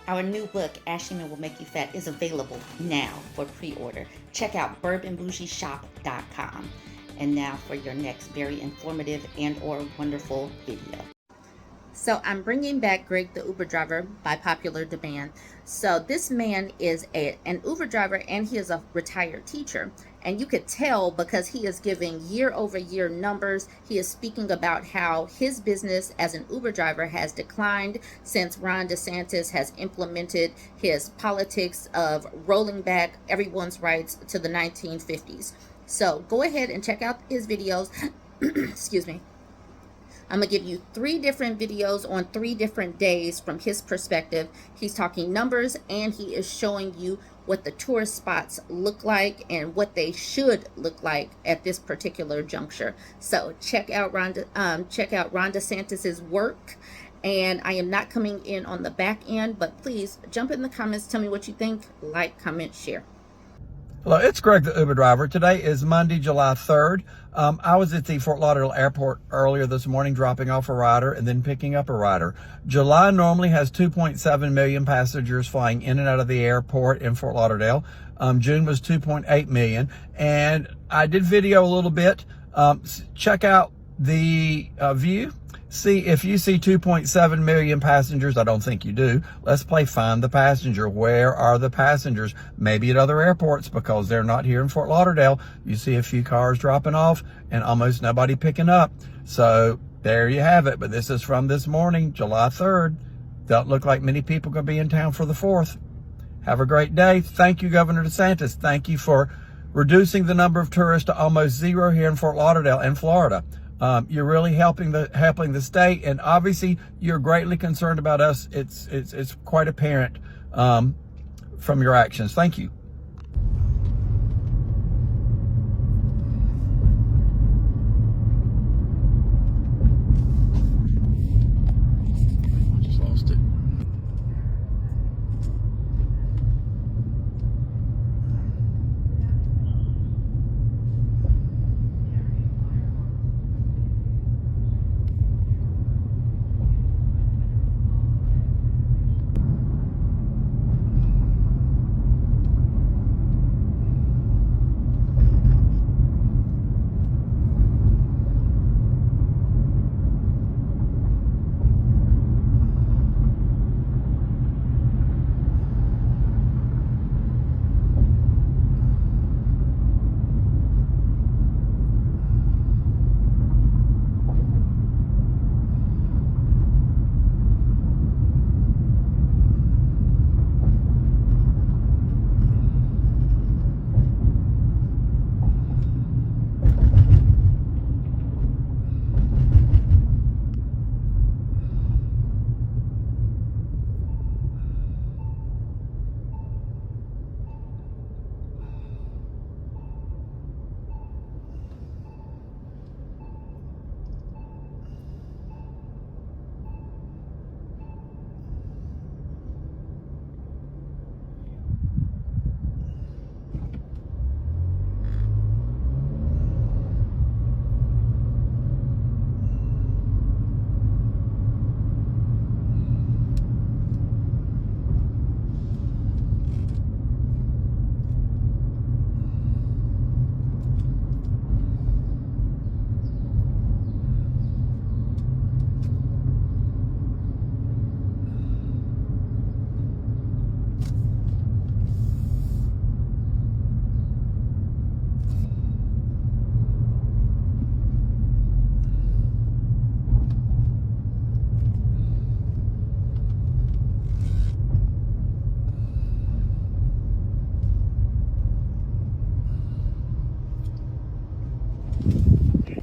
Our new book, Ashley Men Will Make You Fat, is available now for pre-order. Check out bourbonbougieshop.com. And now for your next very informative and or wonderful video. So I'm bringing back Greg the Uber driver by popular demand. So this man is an Uber driver, and he is a retired teacher. And you could tell because he is giving year-over-year numbers. He is speaking about how his business as an Uber driver has declined since Ron DeSantis has implemented his politics of rolling back everyone's rights to the 1950s. So go ahead and check out his videos. Excuse me. I'm going to give you 3 different videos on 3 different days from his perspective. He's talking numbers, and he is showing you what the tourist spots look like and what they should look like at this particular juncture. So check out Ron DeSantis's work. And I am not coming in on the back end, but please jump in the comments. Tell me what you think. Like, comment, share. Hello, it's Greg the Uber driver. Today is Monday, July 3rd. I was at the Fort Lauderdale airport earlier this morning dropping off a rider and then picking up a rider. July normally has 2.7 million passengers flying in and out of the airport in Fort Lauderdale. June was 2.8 million. And I did video a little bit. Check out the view. See if you see 2.7 million passengers. I don't think you do. Let's play Find the Passenger. Where are the passengers? Maybe at other airports because they're not here in Fort Lauderdale. You see a few cars dropping off and almost nobody picking up. So there you have it. But this is from this morning, July 3rd. Don't look like many people are going to be in town for the 4th. Have a great day. Thank you, Governor DeSantis. Thank you for reducing the number of tourists to almost 0 here in Fort Lauderdale and Florida. You're really helping the state, and obviously you're greatly concerned about us. It's quite apparent from your actions. Thank you. I just lost it.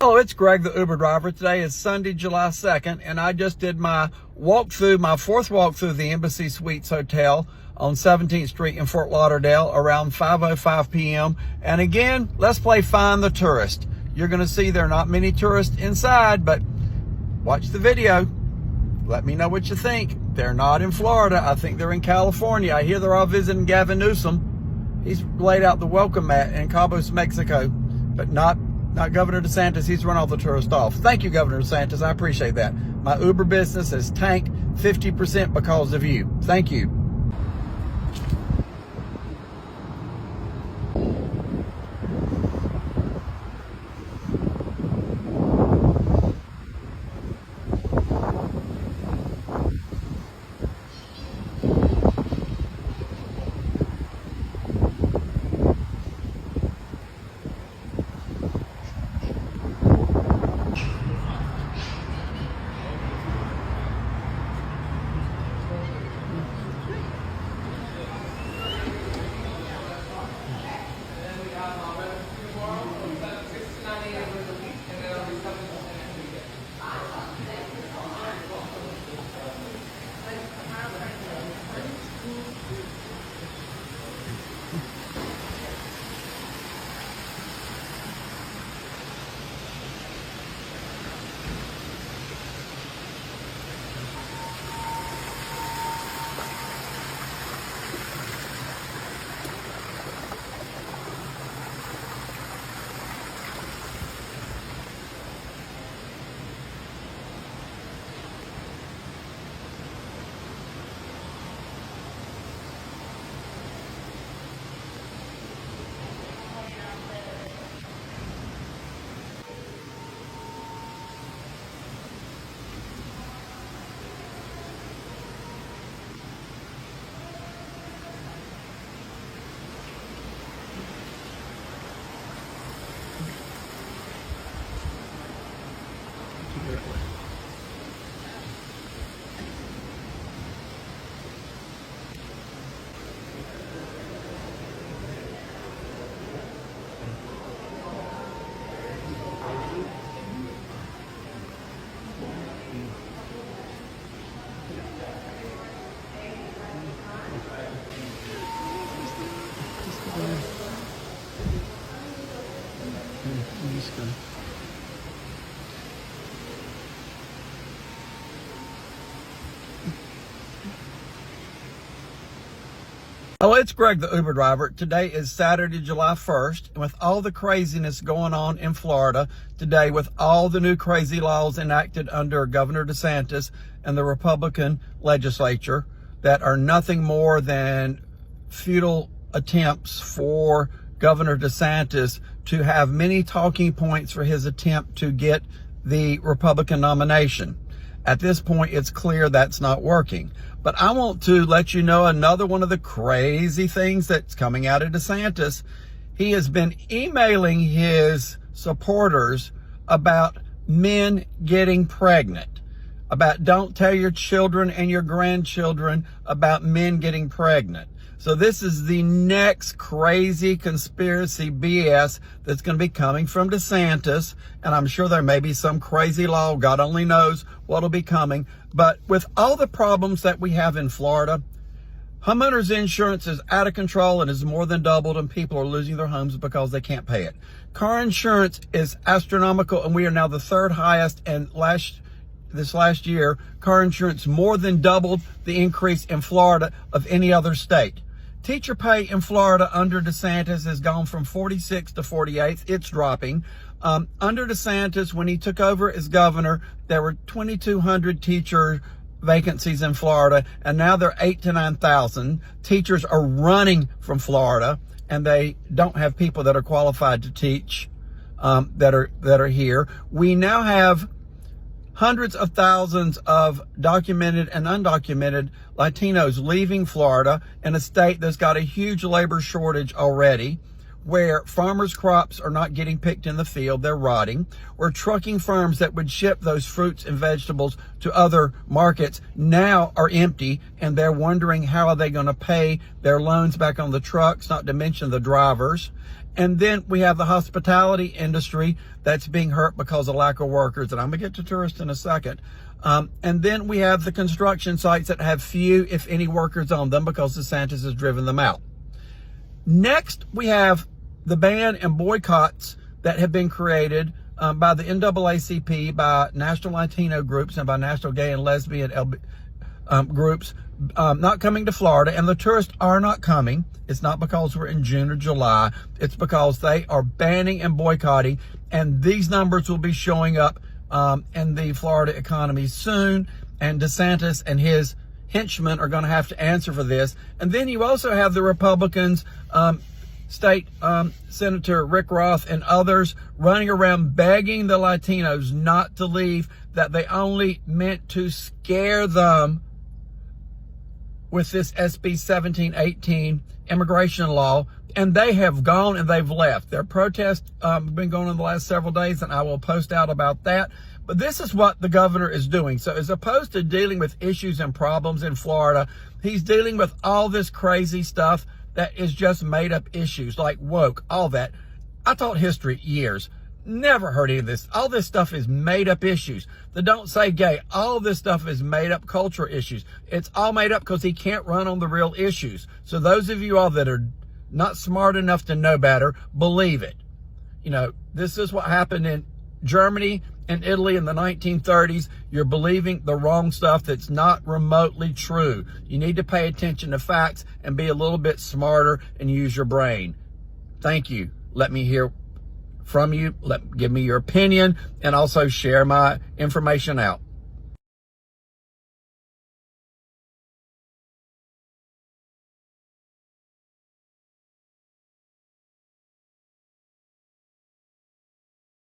Hello, it's Greg the Uber driver. Today is Sunday, July 2nd, and I just did my walkthrough, my 4th walkthrough the Embassy Suites Hotel on 17th Street in Fort Lauderdale around 5:05 p.m. And again, let's play Find the Tourist. You're going to see there are not many tourists inside, but watch the video. Let me know what you think. They're not in Florida. I think they're in California. I hear they're all visiting Gavin Newsom. He's laid out the welcome mat in Cabo, Mexico, but not Governor DeSantis. He's run all the tourists off. Thank you, Governor DeSantis. I appreciate that. My Uber business has tanked 50% because of you. Thank you. it's Greg, the Uber driver. Today is Saturday, July 1st. And with all the craziness going on in Florida today, with all the new crazy laws enacted under Governor DeSantis and the Republican legislature that are nothing more than futile attempts for Governor DeSantis to have many talking points for his attempt to get the Republican nomination. At this point, it's clear that's not working. But I want to let you know another one of the crazy things that's coming out of DeSantis. He has been emailing his supporters about men getting pregnant, about don't tell your children and your grandchildren about men getting pregnant. So this is the next crazy conspiracy BS that's going to be coming from DeSantis. And I'm sure there may be some crazy law. God only knows what'll be coming. But with all the problems that we have in Florida, homeowners insurance is out of control and has more than doubled, and people are losing their homes because they can't pay it. Car insurance is astronomical, and we are now the third highest. And this last year, car insurance more than doubled the increase in Florida of any other state. Teacher pay in Florida under DeSantis has gone from 46 to 48. It's dropping. Under DeSantis, when he took over as governor, there were 2,200 teacher vacancies in Florida, and now they're 8,000 to 9,000. Teachers are running from Florida, and they don't have people that are qualified to teach that are here. We now have hundreds of thousands of documented and undocumented Latinos leaving Florida, in a state that's got a huge labor shortage already, where farmers' crops are not getting picked in the field, they're rotting, where trucking firms that would ship those fruits and vegetables to other markets now are empty, and they're wondering how are they going to pay their loans back on the trucks, not to mention the drivers. And then we have the hospitality industry that's being hurt because of lack of workers. And I'm going to get to tourists in a second. And then we have the construction sites that have few, if any, workers on them because DeSantis has driven them out. Next, we have the ban and boycotts that have been created by the NAACP, by national Latino groups, and by national gay and lesbian groups not coming to Florida. And the tourists are not coming. It's not because we're in June or July. It's because they are banning and boycotting. And these numbers will be showing up in the Florida economy soon. And DeSantis and his henchmen are going to have to answer for this. And then you also have the Republicans, State Senator Rick Roth and others running around begging the Latinos not to leave, that they only meant to scare them with this SB 1718 immigration law. And they have gone and they've left. Their protests have been going on the last several days, and I will post out about that. But this is what the governor is doing. So as opposed to dealing with issues and problems in Florida, he's dealing with all this crazy stuff that is just made up issues like woke, all that. I taught history years. Never heard any of this. All this stuff is made up issues. The don't say gay. All this stuff is made up culture issues. It's all made up because he can't run on the real issues. So those of you all that are not smart enough to know better, believe it. You know, this is what happened in Germany and Italy in the 1930s. You're believing the wrong stuff that's not remotely true. You need to pay attention to facts and be a little bit smarter and use your brain. Thank you. Let me hear from you. Give me your opinion, and also share my information out.